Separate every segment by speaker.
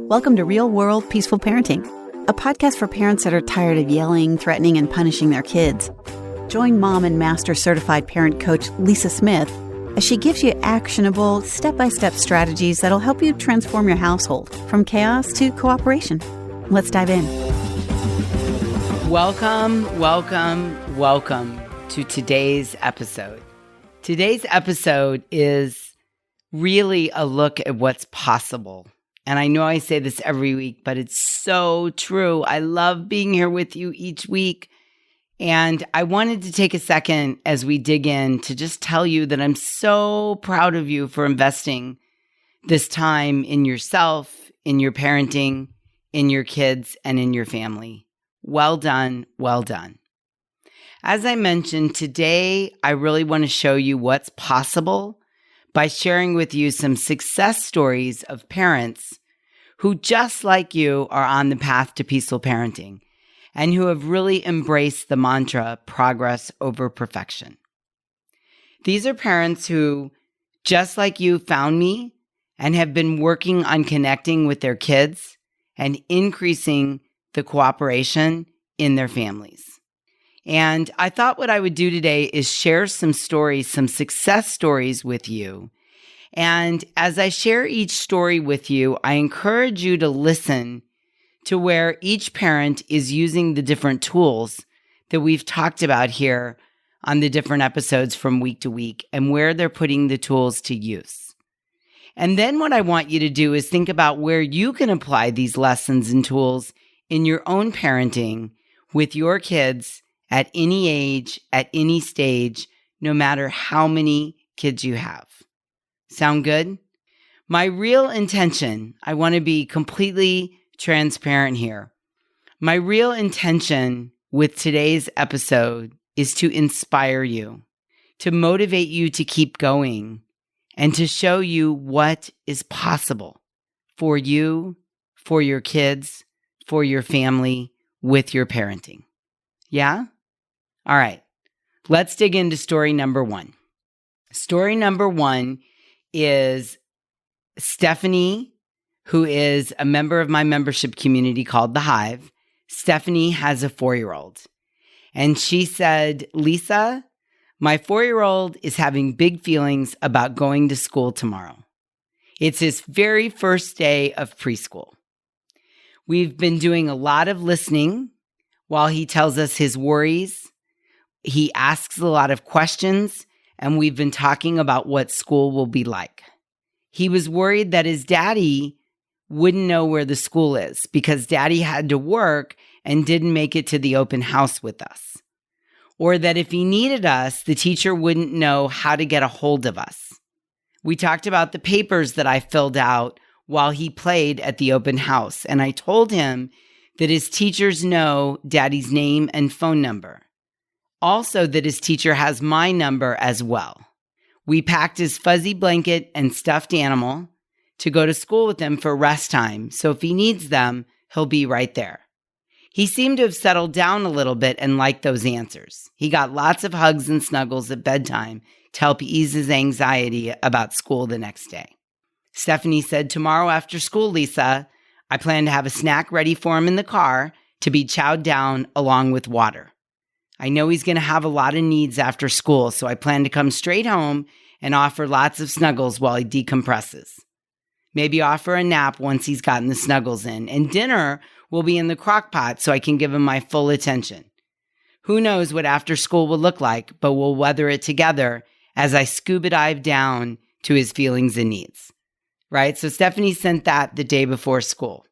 Speaker 1: Welcome to Real World Peaceful Parenting, a podcast for parents that are tired of yelling, threatening, and punishing their kids. Join mom and master certified parent coach Lisa Smith as she gives you actionable, step-by-step strategies that'll help you transform your household from chaos to cooperation. Let's dive in.
Speaker 2: Welcome to today's episode. Today's episode is really a look at what's possible. And I know I say this every week, but it's so true. I love being here with you each week. And I wanted to take a second as we dig in to just tell you that I'm so proud of you for investing this time in yourself, in your parenting, in your kids, and in your family. Well done, well done. As I mentioned, today I really want to show you what's possible by sharing with you some success stories of parents who, just like you, are on the path to peaceful parenting and who have really embraced the mantra, progress over perfection. These are parents who, just like you, found me and have been working on connecting with their kids and increasing the cooperation in their families. And I thought what I would do today is share some stories, some success stories with you. And as I share each story with you, I encourage you to listen to where each parent is using the different tools that we've talked about here on the different episodes from week to week and where they're putting the tools to use. And then what I want you to do is think about where you can apply these lessons and tools in your own parenting with your kids at any age, at any stage, no matter how many kids you have. Sound good? My real intention, I want to be completely transparent here. My real intention with today's episode is to inspire you, to motivate you to keep going, and to show you what is possible for you, for your kids, for your family, with your parenting. Yeah? All right. Let's dig into story number one. Story number one is Stephanie, who is a member of my membership community called The Hive. Stephanie has a 4-year-old. And she said, Lisa, my 4-year-old is having big feelings about going to school tomorrow. It's his very first day of preschool. We've been doing a lot of listening while he tells us his worries. He asks a lot of questions, and we've been talking about what school will be like. He was worried that his daddy wouldn't know where the school is because daddy had to work and didn't make it to the open house with us. Or that if he needed us, the teacher wouldn't know how to get a hold of us. We talked about the papers that I filled out while he played at the open house, and I told him that his teachers know daddy's name and phone number. Also that his teacher has my number as well. We packed his fuzzy blanket and stuffed animal to go to school with him for rest time, so if he needs them, he'll be right there. He seemed to have settled down a little bit and liked those answers. He got lots of hugs and snuggles at bedtime to help ease his anxiety about school the next day. Stephanie said, tomorrow after school, Lisa, I plan to have a snack ready for him in the car to be chowed down along with water. I know he's going to have a lot of needs after school, so I plan to come straight home and offer lots of snuggles while he decompresses. Maybe offer a nap once he's gotten the snuggles in, and dinner will be in the crock pot so I can give him my full attention. Who knows what after school will look like, but we'll weather it together as I scuba dive down to his feelings and needs. Right? So Stephanie sent that the day before school.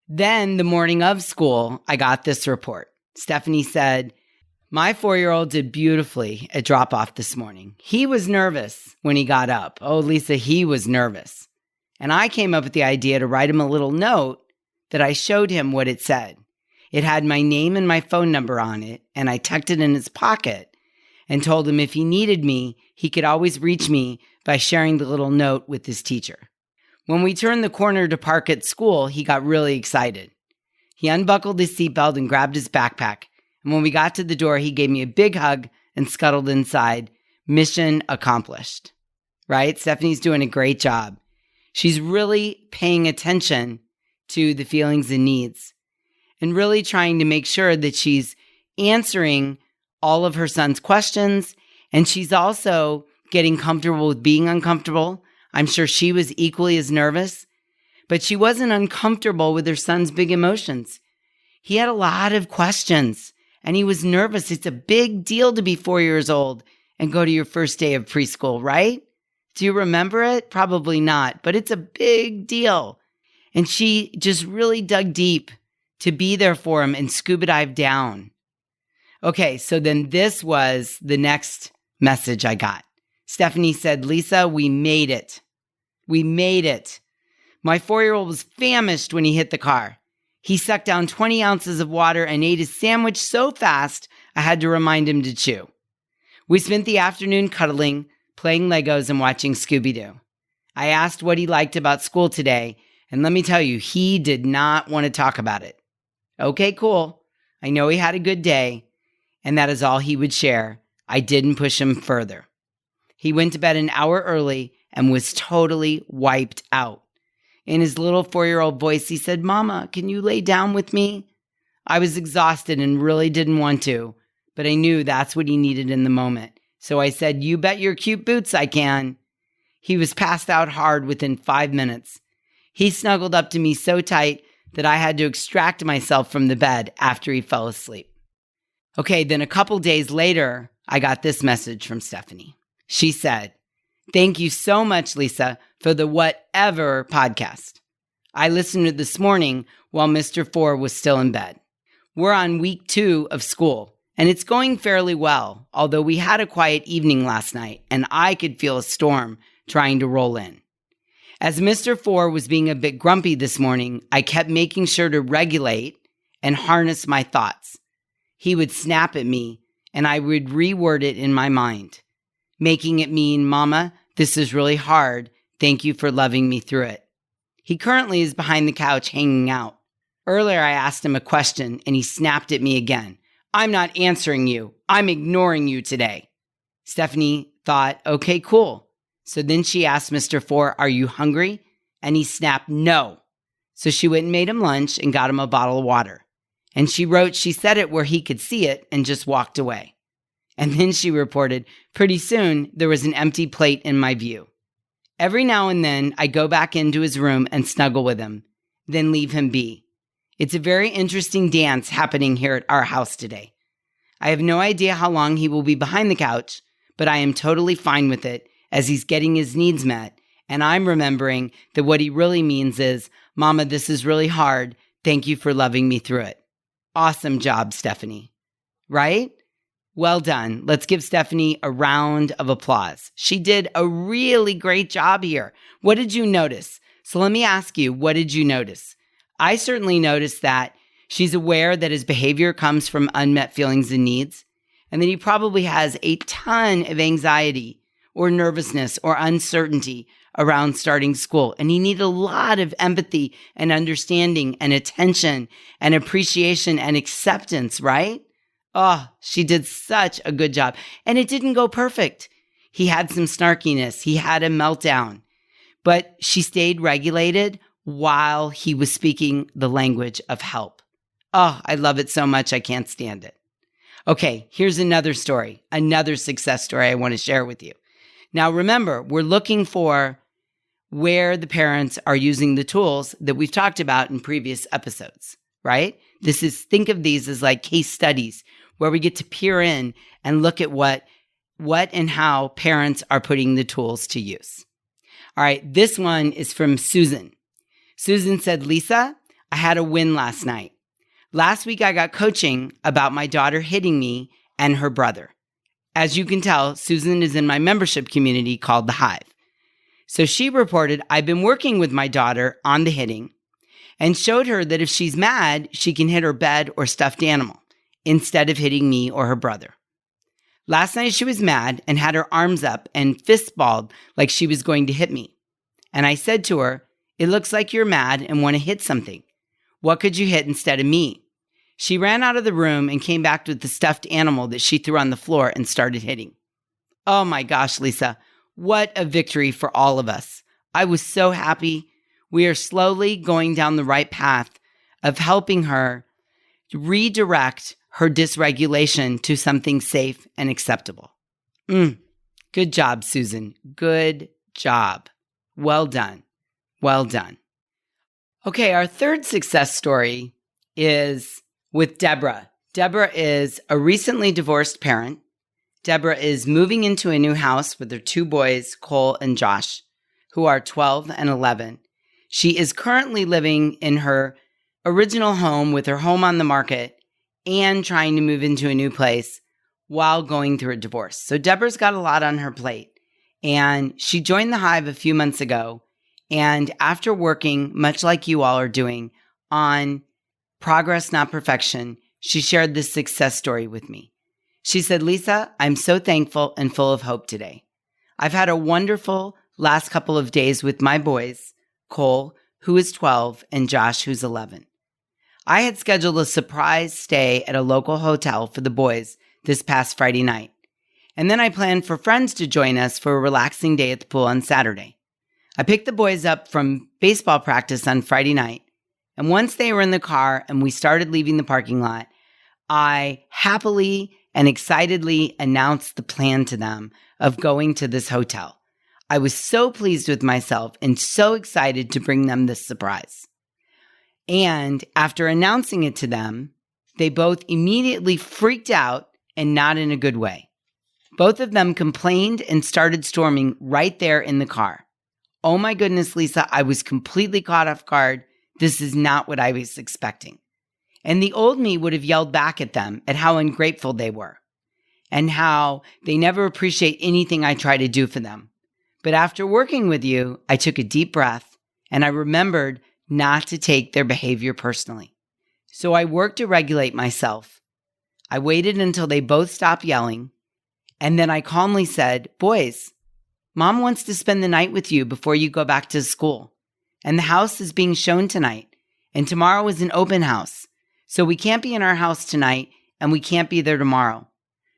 Speaker 2: Then the morning of school, I got this report. Stephanie said, my 4-year-old did beautifully at drop-off this morning. He was nervous when he got up. Oh, Lisa, he was nervous. And I came up with the idea to write him a little note that I showed him what it said. It had my name and my phone number on it, and I tucked it in his pocket and told him if he needed me, he could always reach me by sharing the little note with his teacher. When we turned the corner to park at school, he got really excited. He unbuckled his seatbelt and grabbed his backpack. And when we got to the door, he gave me a big hug and scuttled inside. Mission accomplished. Right? Stephanie's doing a great job. She's really paying attention to the feelings and needs and really trying to make sure that she's answering all of her son's questions. And she's also getting comfortable with being uncomfortable. I'm sure she was equally as nervous, but she wasn't uncomfortable with her son's big emotions. He had a lot of questions and he was nervous. It's a big deal to be 4 years old and go to your first day of preschool, right? Do you remember it? Probably not, but it's a big deal. And she just really dug deep to be there for him and scuba dive down. Okay, so then this was the next message I got. Stephanie said, Lisa, we made it. We made it. My 4-year-old was famished when he hit the car. He sucked down 20 ounces of water and ate his sandwich so fast, I had to remind him to chew. We spent the afternoon cuddling, playing Legos, and watching Scooby-Doo. I asked what he liked about school today, and let me tell you, he did not want to talk about it. Okay, cool. I know he had a good day, and that is all he would share. I didn't push him further. He went to bed an hour early and was totally wiped out. In his little 4-year-old voice, he said, Mama, can you lay down with me? I was exhausted and really didn't want to, but I knew that's what he needed in the moment. So I said, you bet your cute boots I can. He was passed out hard within 5 minutes. He snuggled up to me so tight that I had to extract myself from the bed after he fell asleep. Okay, then a couple days later, I got this message from Stephanie. She said, thank you so much, Lisa, for the Whatever podcast. I listened to it this morning while Mr. 4 was still in bed. We're on week 2 of school, and it's going fairly well, although we had a quiet evening last night, and I could feel a storm trying to roll in. As Mr. 4 was being a bit grumpy this morning, I kept making sure to regulate and harness my thoughts. He would snap at me, and I would reword it in my mind, making it mean, Mama, this is really hard. Thank you for loving me through it. He currently is behind the couch hanging out. Earlier, I asked him a question, and he snapped at me again. I'm not answering you. I'm ignoring you today. Stephanie thought, okay, cool. So then she asked Mr. 4, are you hungry? And he snapped, no. So she went and made him lunch and got him a bottle of water. And she wrote, she said it where he could see it and just walked away. And then she reported, pretty soon there was an empty plate in my view. Every now and then I go back into his room and snuggle with him, then leave him be. It's a very interesting dance happening here at our house today. I have no idea how long he will be behind the couch, but I am totally fine with it as he's getting his needs met. And I'm remembering that what he really means is, Mama, this is really hard. Thank you for loving me through it. Awesome job, Stephanie. Right? Well done. Let's give Stephanie a round of applause. She did a really great job here. What did you notice? So let me ask you, what did you notice? I certainly noticed that she's aware that his behavior comes from unmet feelings and needs, and that he probably has a ton of anxiety or nervousness or uncertainty around starting school. And he needed a lot of empathy and understanding and attention and appreciation and acceptance, right? Oh, she did such a good job. And it didn't go perfect. He had some snarkiness. He had a meltdown. But she stayed regulated while he was speaking the language of help. Oh, I love it so much. I can't stand it. Okay, here's another story, another success story I want to share with you. Now, remember, we're looking for where the parents are using the tools that we've talked about in previous episodes, right? Think of these as like case studies where we get to peer in and look at what and how parents are putting the tools to use. All right, this one is from Susan. Susan said, Lisa, I had a win last night. Last week, I got coaching about my daughter hitting me and her brother. As you can tell, Susan is in my membership community called The Hive. So she reported, I've been working with my daughter on the hitting and showed her that if she's mad, she can hit her bed or stuffed animal instead of hitting me or her brother. Last night, she was mad and had her arms up and fist-balled like she was going to hit me. And I said to her, it looks like you're mad and want to hit something. What could you hit instead of me? She ran out of the room and came back with the stuffed animal that she threw on the floor and started hitting. Oh my gosh, Lisa, what a victory for all of us. I was so happy. We are slowly going down the right path of helping her redirect her dysregulation to something safe and acceptable. Good job, Susan. Good job. Well done. Well done. Okay, our third success story is with Deborah. Deborah is a recently divorced parent. Deborah is moving into a new house with her two boys, Cole and Josh, who are 12 and 11. She is currently living in her original home with her home on the market and trying to move into a new place while going through a divorce. So Deborah's got a lot on her plate. And she joined the Hive a few months ago. And after working, much like you all are doing, on progress, not perfection, she shared this success story with me. She said, Lisa, I'm so thankful and full of hope today. I've had a wonderful last couple of days with my boys, Cole, who is 12, and Josh, who's 11. I had scheduled a surprise stay at a local hotel for the boys this past Friday night. And then I planned for friends to join us for a relaxing day at the pool on Saturday. I picked the boys up from baseball practice on Friday night. And once they were in the car and we started leaving the parking lot, I happily and excitedly announced the plan to them of going to this hotel. I was so pleased with myself and so excited to bring them this surprise. And after announcing it to them, they both immediately freaked out and not in a good way. Both of them complained and started storming right there in the car. Oh my goodness, Lisa, I was completely caught off guard. This is not what I was expecting. And the old me would have yelled back at them at how ungrateful they were and how they never appreciate anything I try to do for them. But after working with you, I took a deep breath and I remembered not to take their behavior personally. So I worked to regulate myself. I waited until they both stopped yelling. And then I calmly said, boys, Mom wants to spend the night with you before you go back to school. And the house is being shown tonight. And tomorrow is an open house. So we can't be in our house tonight and we can't be there tomorrow.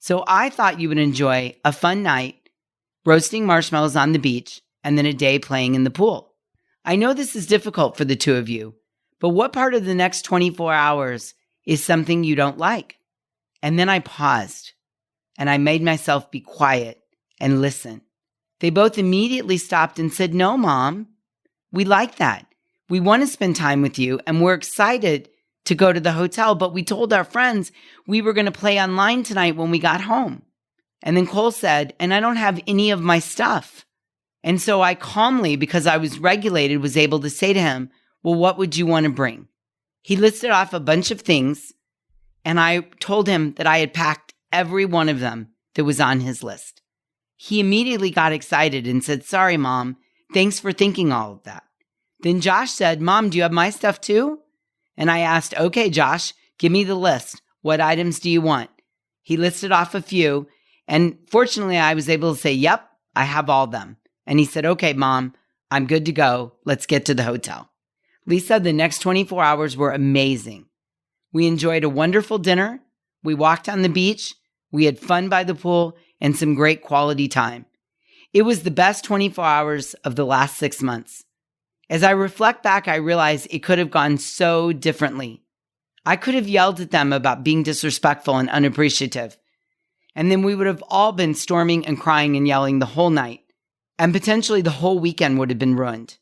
Speaker 2: So I thought you would enjoy a fun night, roasting marshmallows on the beach, and then a day playing in the pool. I know this is difficult for the two of you, but what part of the next 24 hours is something you don't like? And then I paused and I made myself be quiet and listen. They both immediately stopped and said, no, Mom, we like that. We want to spend time with you and we're excited to go to the hotel, but we told our friends we were going to play online tonight when we got home. And then Cole said, and I don't have any of my stuff. And so I calmly, because I was regulated, was able to say to him, well, what would you want to bring? He listed off a bunch of things, and I told him that I had packed every one of them that was on his list. He immediately got excited and said, sorry, Mom, thanks for thinking all of that. Then Josh said, Mom, do you have my stuff too? And I asked, okay, Josh, give me the list. What items do you want? He listed off a few, and fortunately, I was able to say, yep, I have all of them. And he said, okay, Mom, I'm good to go. Let's get to the hotel. Lisa, the next 24 hours were amazing. We enjoyed a wonderful dinner. We walked on the beach. We had fun by the pool and some great quality time. It was the best 24 hours of the last 6 months. As I reflect back, I realize it could have gone so differently. I could have yelled at them about being disrespectful and unappreciative. And then we would have all been storming and crying and yelling the whole night. And potentially the whole weekend would have been ruined,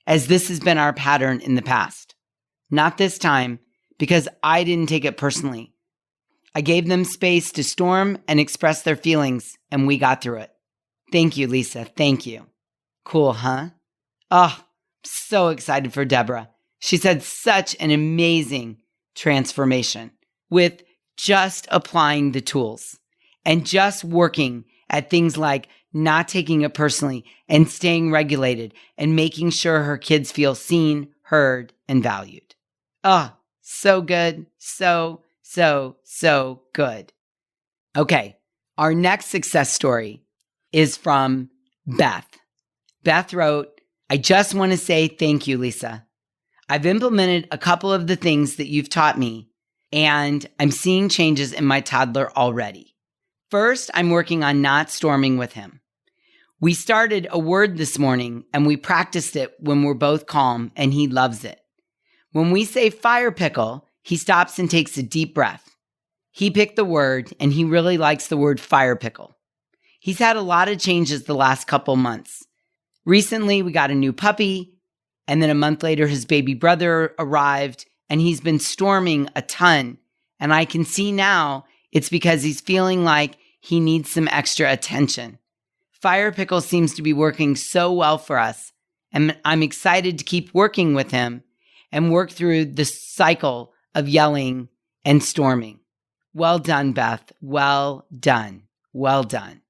Speaker 2: as this has been our pattern in the past. Not this time, because I didn't take it personally. I gave them space to storm and express their feelings, and we got through it. Thank you, Lisa. Thank you. Cool, huh? Oh, so excited for Deborah. She's had such an amazing transformation with just applying the tools and just working at things like not taking it personally and staying regulated and making sure her kids feel seen, heard, and valued. Oh, so good. So good. Okay, our next success story is from Beth. Beth wrote, I just want to say thank you, Lisa. I've implemented a couple of the things that you've taught me, and I'm seeing changes in my toddler already. First, I'm working on not storming with him. We started a word this morning and we practiced it when we're both calm, and he loves it. When we say fire pickle, he stops and takes a deep breath. He picked the word and he really likes the word fire pickle. He's had a lot of changes the last couple months. Recently, we got a new puppy, and then a month later, his baby brother arrived, and he's been storming a ton. And I can see now it's because he's feeling like he needs some extra attention. Fire Pickle seems to be working so well for us, and I'm excited to keep working with him and work through the cycle of yelling and storming. Well done, Beth. Well done. Well done.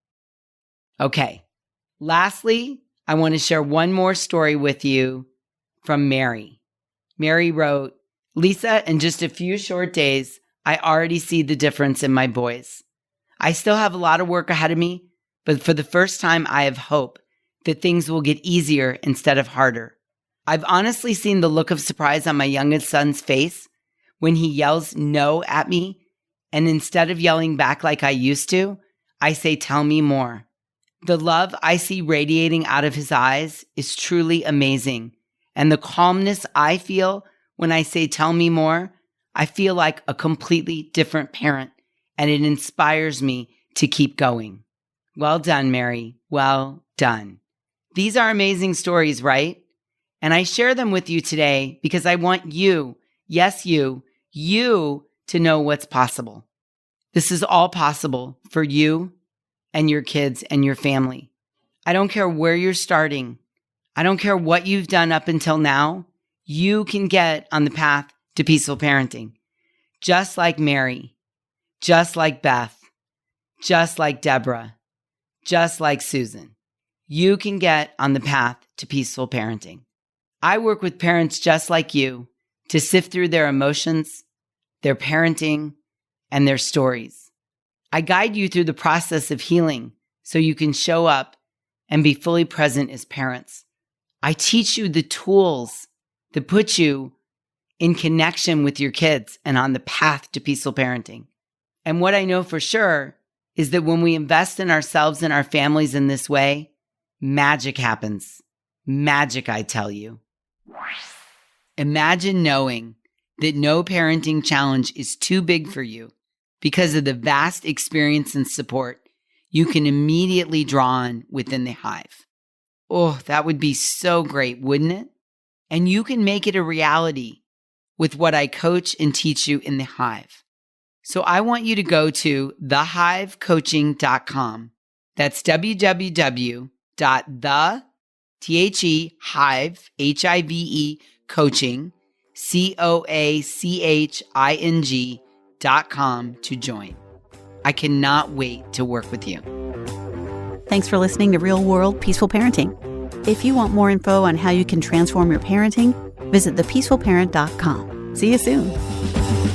Speaker 2: Okay. Lastly, I want to share one more story with you from Mary. Mary wrote, Lisa, in just a few short days, I already see the difference in my boys. I still have a lot of work ahead of me, but for the first time, I have hope that things will get easier instead of harder. I've honestly seen the look of surprise on my youngest son's face when he yells no at me, and instead of yelling back like I used to, I say, tell me more. The love I see radiating out of his eyes is truly amazing, and the calmness I feel when I say, tell me more, I feel like a completely different parent, and it inspires me to keep going. Well done, Mary. Well done. These are amazing stories, right? And I share them with you today because I want you, yes, you to know what's possible. This is all possible for you and your kids and your family. I don't care where you're starting. I don't care what you've done up until now. You can get on the path to peaceful parenting. Just like Mary, just like Beth, just like Deborah, just like Susan. You can get on the path to peaceful parenting. I work with parents just like you to sift through their emotions, their parenting, and their stories. I guide you through the process of healing so you can show up and be fully present as parents. I teach you the tools that put you in connection with your kids and on the path to peaceful parenting. And what I know for sure is that when we invest in ourselves and our families in this way, magic happens. Magic, I tell you. Imagine knowing that no parenting challenge is too big for you because of the vast experience and support you can immediately draw on within the Hive. Oh, that would be so great, wouldn't it? And you can make it a reality with what I coach and teach you in the Hive. So I want you to go to thehivecoaching.com. That's www.coaching.com to join. I cannot wait to work with you.
Speaker 1: Thanks for listening to Real World Peaceful Parenting. If you want more info on how you can transform your parenting, visit thepeacefulparent.com. See you soon.